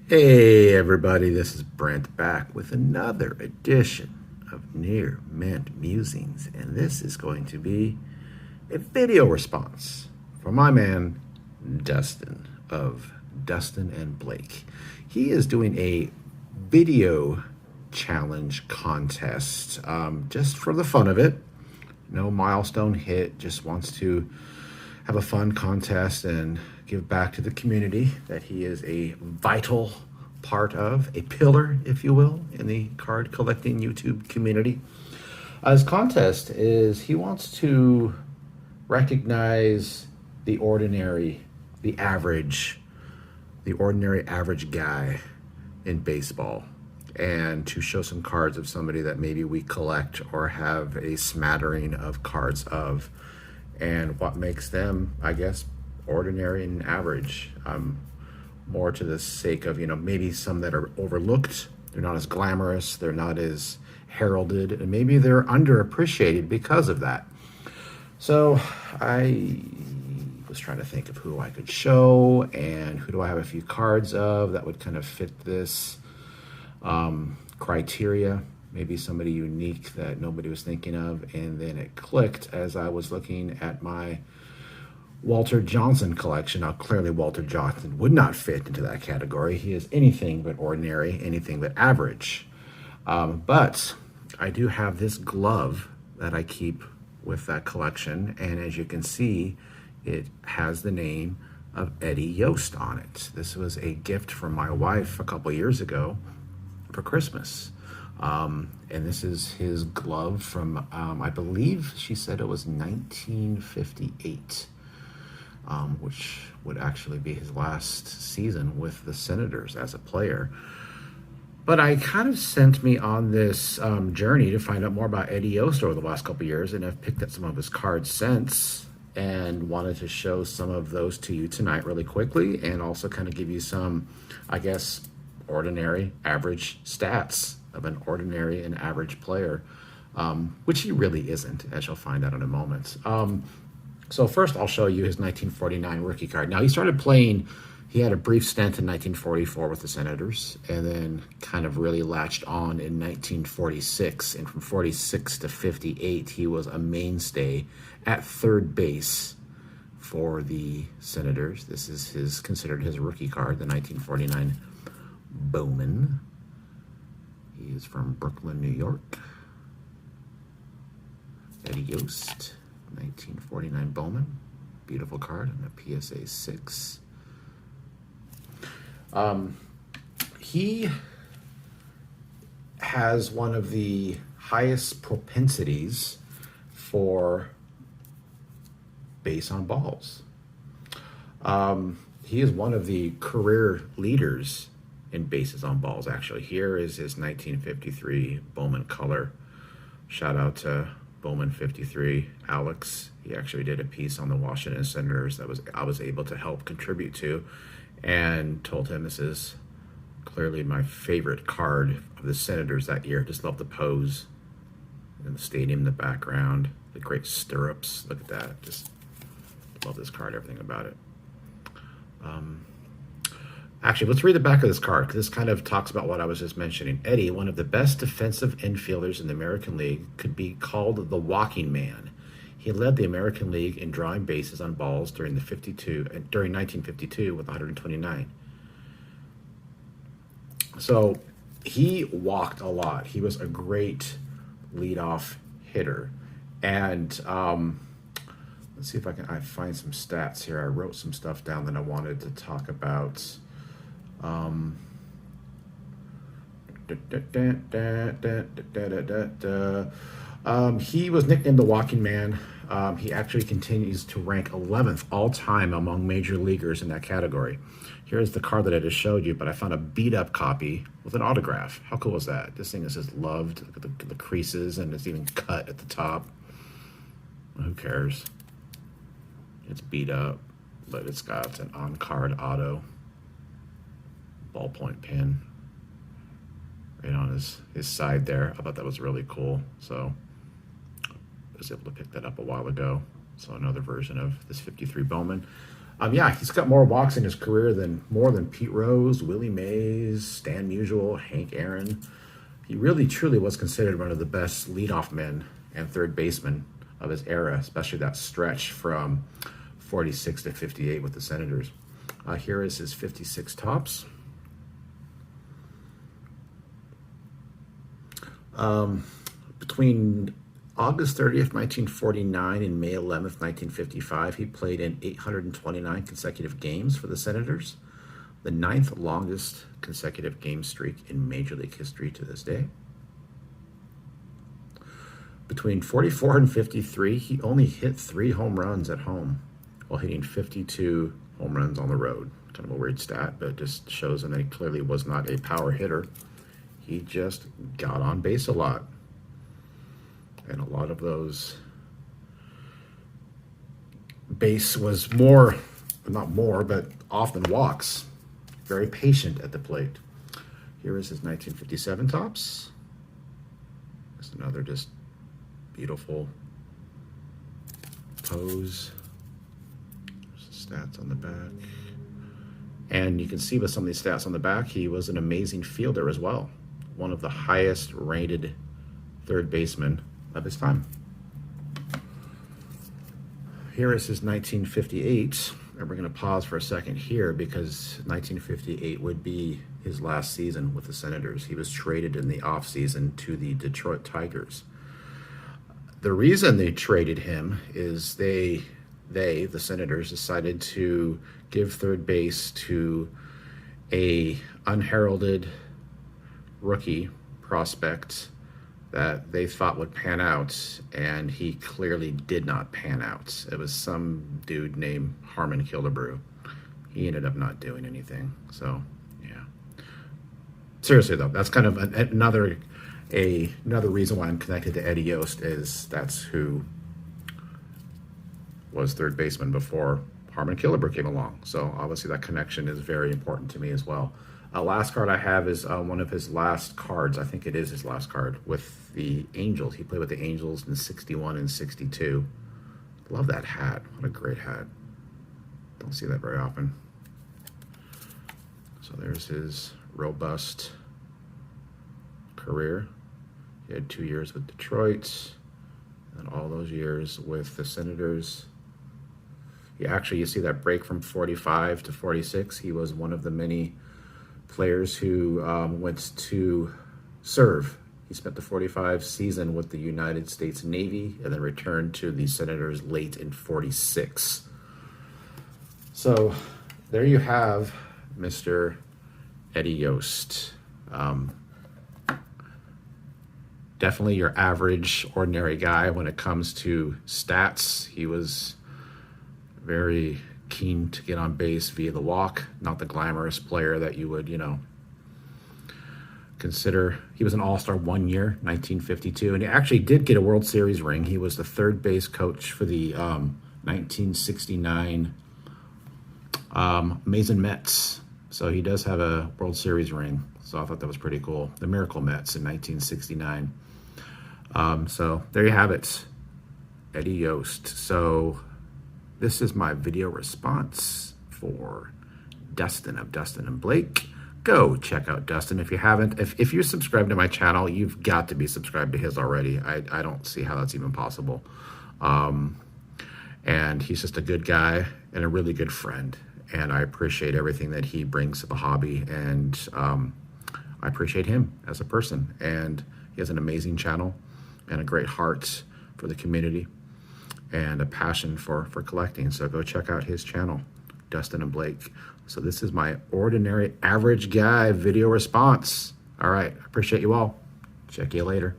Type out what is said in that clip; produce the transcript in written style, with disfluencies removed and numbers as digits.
Hey everybody, this is Brent back with another edition of Near Mint Musings, and this is going to be a video response from my man Dustin of Dustin and Blake. He is doing a video challenge contest just for the fun of it. No milestone hit, just wants to have a fun contest and give back to the community that he is a vital part of, a pillar, if you will, in the card collecting YouTube community. His contest is he wants to recognize the ordinary, the ordinary average guy in baseball, and to show some cards of somebody that maybe we collect or have a smattering of cards of, and what makes them, I guess, ordinary and average. More to the sake of, maybe some that are overlooked. They're not as glamorous. They're not as heralded. And maybe they're underappreciated because of that. So I was trying to think of who I could show and who do I have a few cards of that would kind of fit this criteria. Maybe somebody unique that nobody was thinking of. And then it clicked as I was looking at my Walter Johnson collection. Now, clearly Walter Johnson would not fit into that category. He is anything but ordinary, anything but average. But I do have this glove that I keep with that collection. And as you can see, it has the name of Eddie Yost on it. This was a gift from my wife a couple years ago for Christmas. And this is his glove from, I believe she said it was 1958. Which would actually be his last season with the Senators as a player. But I kind of sent me on this journey to find out more about Eddie Yost over the last couple of years, and I've picked up some of his cards since and wanted to show some of those to you tonight really quickly, and also kind of give you some, I guess, ordinary, average stats of an ordinary and average player, which he really isn't, as you'll find out in a moment. So first I'll show you his 1949 rookie card. Now he started playing, he had a brief stint in 1944 with the Senators, and then kind of really latched on in 1946. And from 46 to 58, he was a mainstay at third base for the Senators. This is considered his rookie card, the 1949 Bowman. He is from Brooklyn, New York. Eddie Yost. 1949 Bowman, beautiful card, and a PSA 6. He has one of the highest propensities for base on balls. He is one of the career leaders in bases on balls, actually. Here is his 1953 Bowman color. Shout out to Bowman 53, Alex. He actually did a piece on the Washington Senators that I was able to help contribute to, and told him this is clearly my favorite card of the Senators that year. Just love the pose in the stadium in the background, the great stirrups. Look at that. Just love this card, everything about it. Actually, let's read the back of this card, because this kind of talks about what I was just mentioning. Eddie, one of the best defensive infielders in the American League, could be called the walking man. He led the American League in drawing bases on balls during 1952 with 129. So he walked a lot. He was a great leadoff hitter. And let's see if I find some stats here. I wrote some stuff down that I wanted to talk about. He was nicknamed the Walking Man. He actually continues to rank 11th all-time among major leaguers in that category. Here's the card that I just showed you, but I found a beat-up copy with an autograph. How cool is that? This thing is just loved. Look at the creases, and it's even cut at the top. Who cares? It's beat up, but it's got an on-card auto ballpoint pen right on his side there. I thought that was really cool. So I was able to pick that up a while ago. So another version of this 53 Bowman. Yeah, he's got more walks in his career than Pete Rose, Willie Mays, Stan Musial, Hank Aaron. He really, truly was considered one of the best leadoff men and third basemen of his era, especially that stretch from 46 to 58 with the Senators. Here is his 56 tops. Between August 30th, 1949 and May 11th, 1955, he played in 829 consecutive games for the Senators, the 9th longest consecutive game streak in Major League history to this day. Between 44 and 53, he only hit 3 home runs at home while hitting 52 home runs on the road. Kind of a weird stat, but it just shows him that he clearly was not a power hitter. He just got on base a lot. And a lot of those base was not more, but often walks. Very patient at the plate. Here is his 1957 tops. Just another just beautiful pose. There's the stats on the back. And you can see with some of these stats on the back, he was an amazing fielder as well. One of the highest rated third basemen of his time. Here is his 1958, and we're going to pause for a second here because 1958 would be his last season with the Senators. He was traded in the offseason to the Detroit Tigers. The reason they traded him is the Senators, decided to give third base to a unheralded rookie prospect that they thought would pan out, and he clearly did not pan out. It was some dude named Harmon Killebrew. He ended up not doing anything. So, yeah. Seriously though, that's kind of another reason why I'm connected to Eddie Yost, is that's who was third baseman before Harmon Killebrew came along. So obviously that connection is very important to me as well. Last card I have is one of his last cards. I think it is his last card with the Angels. He played with the Angels in 61 and 62. Love that hat. What a great hat. Don't see that very often. So there's his robust career. He had 2 years with Detroit and all those years with the Senators. You see that break from 45 to 46. He was one of the many players who went to serve. He spent the 45 season with the United States Navy and then returned to the Senators late in 46. So there you have Mr. Eddie Yost. Definitely your average, ordinary guy when it comes to stats. He was very keen to get on base via the walk, not the glamorous player that you would, consider. He was an all-star 1 year, 1952, and he actually did get a World Series ring. He was the third base coach for the 1969 Amazing Mets. So he does have a World Series ring. So I thought that was pretty cool. The Miracle Mets in 1969. So there you have it, Eddie Yost. So this is my video response for Dustin of Dustin and Blake. Go check out Dustin if you haven't. If you're subscribed to my channel, you've got to be subscribed to his already. I don't see how that's even possible. And he's just a good guy and a really good friend. And I appreciate everything that he brings to the hobby. And I appreciate him as a person. And he has an amazing channel and a great heart for the community and a passion for collecting. So go check out his channel, Dustin and Blake. So this is my ordinary average guy video response. All right, I appreciate you all. Check you later.